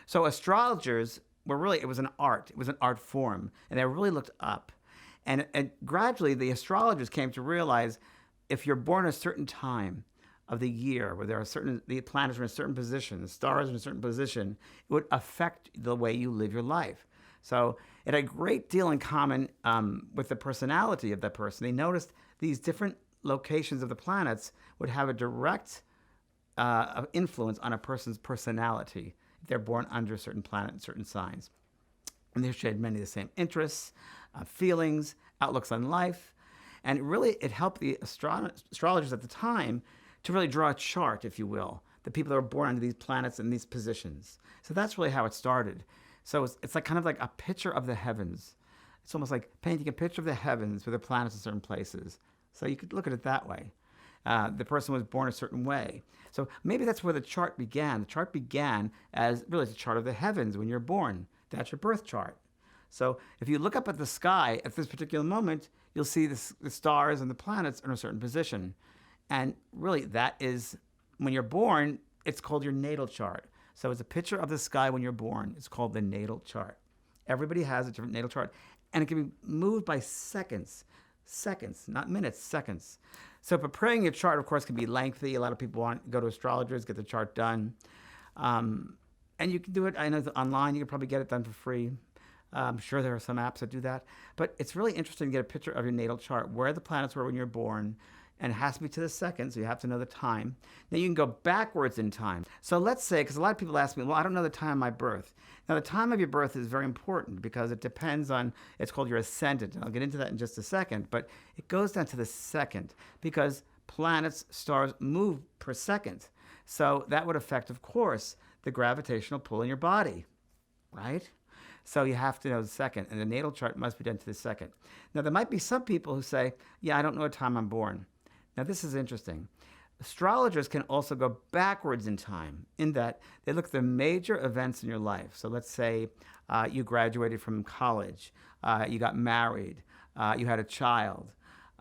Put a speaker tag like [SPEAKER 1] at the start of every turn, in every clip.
[SPEAKER 1] So astrologers were really, it was an art. It was an art form. And they really looked up. And gradually, the astrologers came to realize if you're born at a certain time of the year where there are the planets are in a certain position, the stars are in a certain position, it would affect the way you live your life. So it had a great deal in common with the personality of that person. They noticed these different locations of the planets would have a direct influence on a person's personality if they're born under a certain planet and certain signs. And they shared many of the same interests, feelings, outlooks on life. And it helped the astrologers at the time to really draw a chart, if you will, the people that were born under these planets and these positions. So that's really how it started. So it's like kind of like a picture of the heavens. It's almost like painting a picture of the heavens with the planets in certain places. So you could look at it that way. The person was born a certain way. So maybe that's where the chart began. The chart began as really the chart of the heavens when you're born. That's your birth chart. So if you look up at the sky at this particular moment, you'll see the stars and the planets in a certain position. And really, that is, when you're born, it's called your natal chart. So it's a picture of the sky when you're born. It's called the natal chart. Everybody has a different natal chart. And it can be moved by seconds. Seconds, not minutes, seconds. So preparing your chart, of course, can be lengthy. A lot of people want to go to astrologers, get the chart done. And you can do it, I know online, you can probably get it done for free. I'm sure there are some apps that do that. But it's really interesting to get a picture of your natal chart, where the planets were when you're born, and it has to be to the second, so you have to know the time. Then you can go backwards in time. So let's say, because a lot of people ask me, well, I don't know the time of my birth. Now, the time of your birth is very important because it depends on, it's called your ascendant. And I'll get into that in just a second. But it goes down to the second because planets, stars move per second. So that would affect, of course, the gravitational pull in your body, right? So you have to know the second, and the natal chart must be done to the second. Now, there might be some people who say, yeah, I don't know what time I'm born. Now, this is interesting. Astrologers can also go backwards in time in that they look at the major events in your life. So let's say you graduated from college, you got married, you had a child,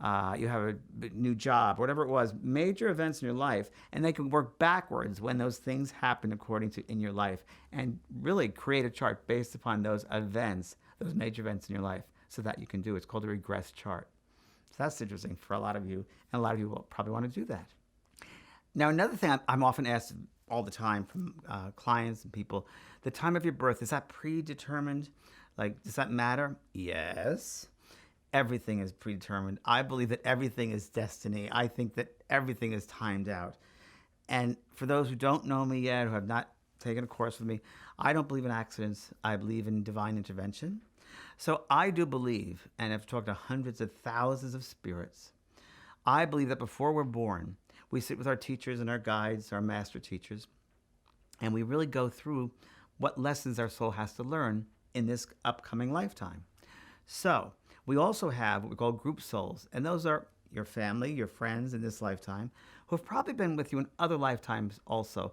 [SPEAKER 1] you have a new job, whatever it was, major events in your life, and they can work backwards when those things happen according to in your life and really create a chart based upon those events, those major events in your life, so that you can do it. It's called a regress chart. So that's interesting for a lot of you, and a lot of you will probably want to do that. Now, another thing I'm often asked all the time from clients and people, the time of your birth, is that predetermined? Like, does that matter? Yes. Everything is predetermined. I believe that everything is destiny. I think that everything is timed out. And for those who don't know me yet, who have not taken a course with me, I don't believe in accidents. I believe in divine intervention. So I do believe, and I've talked to hundreds of thousands of spirits, I believe that before we're born, we sit with our teachers and our guides, our master teachers, and we really go through what lessons our soul has to learn in this upcoming lifetime. So we also have what we call group souls, and those are your family, your friends in this lifetime, who have probably been with you in other lifetimes also.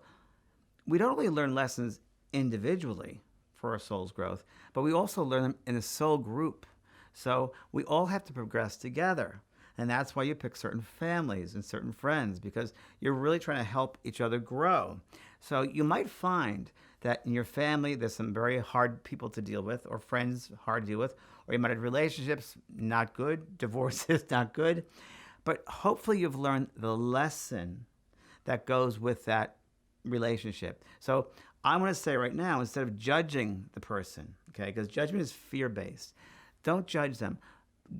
[SPEAKER 1] We don't only learn lessons individually for our soul's growth, but we also learn them in a soul group. So we all have to progress together. And that's why you pick certain families and certain friends, because you're really trying to help each other grow. So you might find that in your family, there's some very hard people to deal with, or friends hard to deal with, or you might have relationships not good, divorces not good. But hopefully you've learned the lesson that goes with that relationship. So I want to say right now, instead of judging the person, okay, because judgment is fear-based, don't judge them.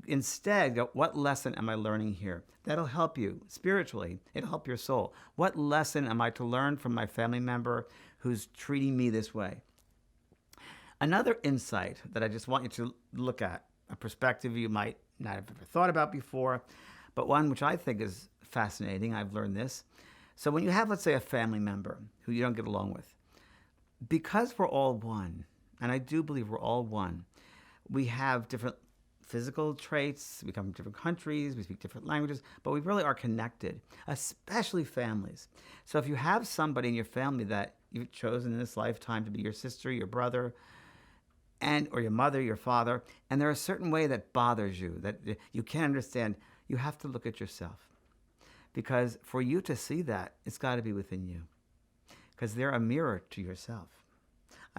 [SPEAKER 1] Instead, go, what lesson am I learning here? That'll help you spiritually. It'll help your soul. What lesson am I to learn from my family member who's treating me this way? Another insight that I just want you to look at, a perspective you might not have ever thought about before, but one which I think is fascinating. I've learned this. So when you have, let's say, a family member who you don't get along with, because we're all one, and I do believe we're all one, we have different physical traits, we come from different countries, we speak different languages, but we really are connected, especially families. So if you have somebody in your family that you've chosen in this lifetime to be your sister, your brother, or your mother, your father, and there's a certain way that bothers you, that you can't understand, you have to look at yourself. Because for you to see that, it's got to be within you. Because they're a mirror to yourself.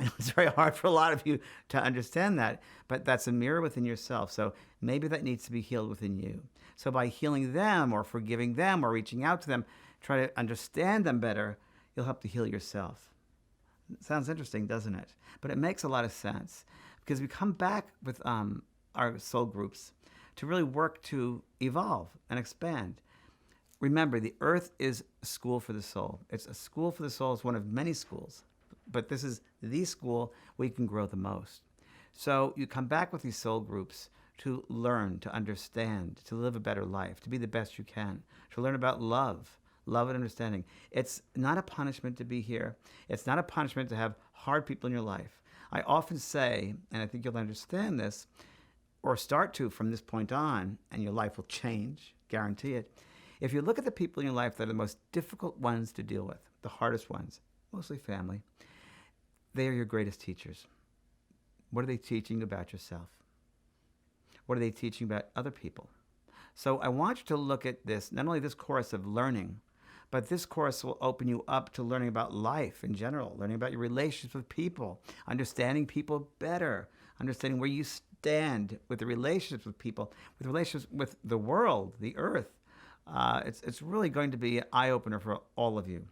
[SPEAKER 1] I know it's very hard for a lot of you to understand that, but that's a mirror within yourself. So maybe that needs to be healed within you. So by healing them or forgiving them or reaching out to them, try to understand them better, you'll help to heal yourself. It sounds interesting, doesn't it? But it makes a lot of sense because we come back with our soul groups to really work to evolve and expand. Remember, the earth is a school for the soul. It's a school for the soul. It's one of many schools. But this is the school where you can grow the most. So you come back with these soul groups to learn, to understand, to live a better life, to be the best you can, to learn about love and understanding. It's not a punishment to be here. It's not a punishment to have hard people in your life. I often say, and I think you'll understand this, or start to from this point on, and your life will change, guarantee it. If you look at the people in your life that are the most difficult ones to deal with, the hardest ones, mostly family, they are your greatest teachers. What are they teaching about yourself? What are they teaching about other people? So I want you to look at this, not only this course of learning, but this course will open you up to learning about life in general, learning about your relationships with people, understanding people better, understanding where you stand with the relationships with people, with relationships with the world, the earth. It's really going to be an eye-opener for all of you.